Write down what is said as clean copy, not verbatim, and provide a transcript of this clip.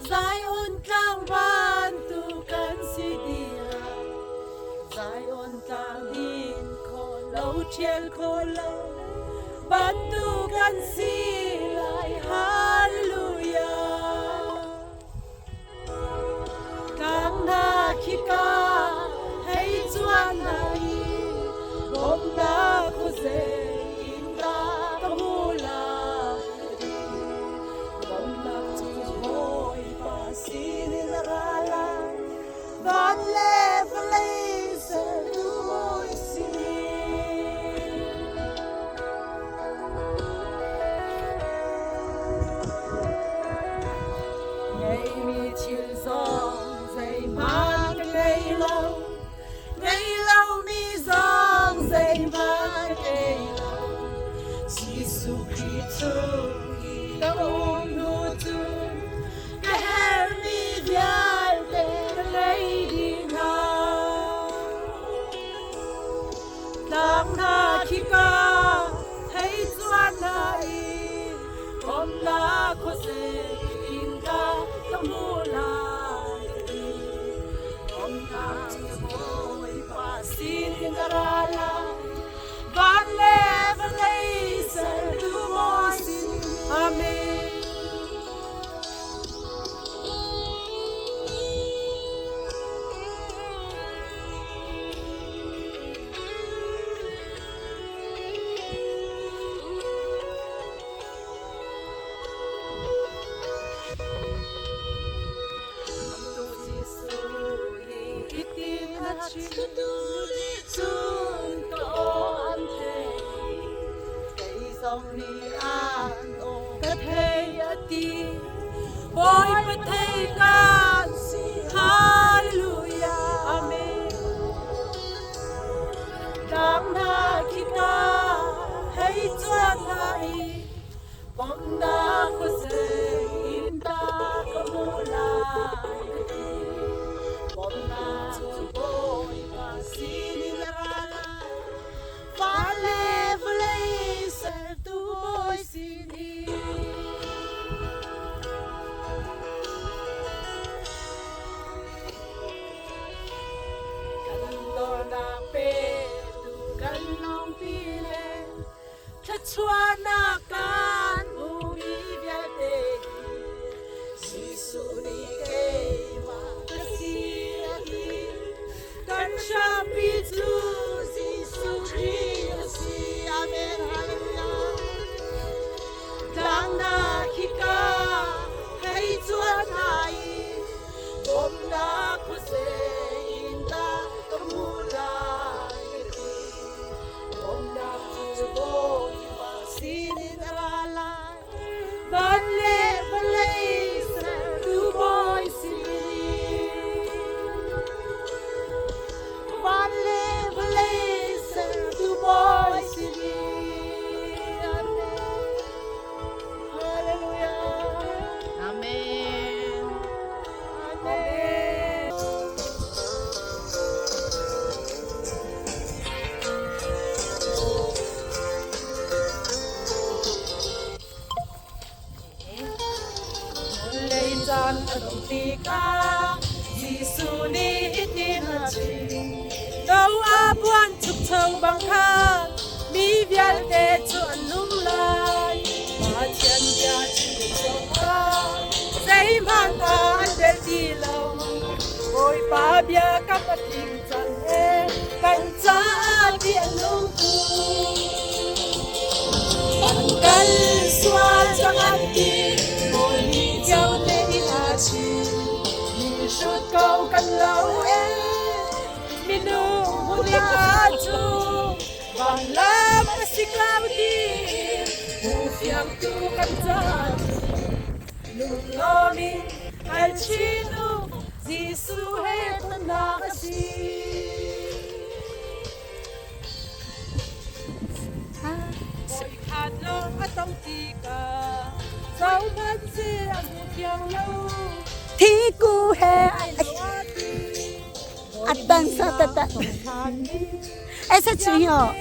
Zion tlang bantukan si dia Zion tlang din ko lâu thiên ko lâu bantukan si lai hallelujah Tlang na khika hay chuan nai bom na ko se inda kamula bom na chu boy pa sin rala van le place tu boy sin ngày mi chiều giông dày man ngày lâu mi giông dày man ngày lâu Jesus Christ ta ôm nu tu cái her mi vialte lấy đi na tlang na khika thấy chuan nai om na ko se inda tamula om na boy pa sin garala van le place tu mo sin amen Boy patay kan si hallelujah amen Tlang na khika hay chuan nai bom na ko se inda kamula bom na chu boy pa sin rala vale place tu boy sin Chuan na kan umi vialte Sisu ni kema kasiahi kan shapi tu Sisu Christ amen hallelujah Tlang na khika hay chuan nai bom na ko se inda kamula bom na chu boy Van le place tu boy sin Van le place tu boy sin Hallelujah Amen Amen Chan adong tika Gisu ni itin hachi Đâu abuan chuk chau bang khan Mi vialte chu anum lai Ma thian bia chu chau ka Zay man ta andel di lau Oi pa bia kapating chan e Kan cha di anum tu Angkal swal chang ati Oi ni vialte Mi should go kan lau e Mi nu huli atu Bang lam asikaw di Ufiam tu kan zatu Nung lomi al chinu Zisu het na kasi Oi kadlong atong tika Sao man si ang ufiang lau Tiku he at bang sa tata. Esa chiyo.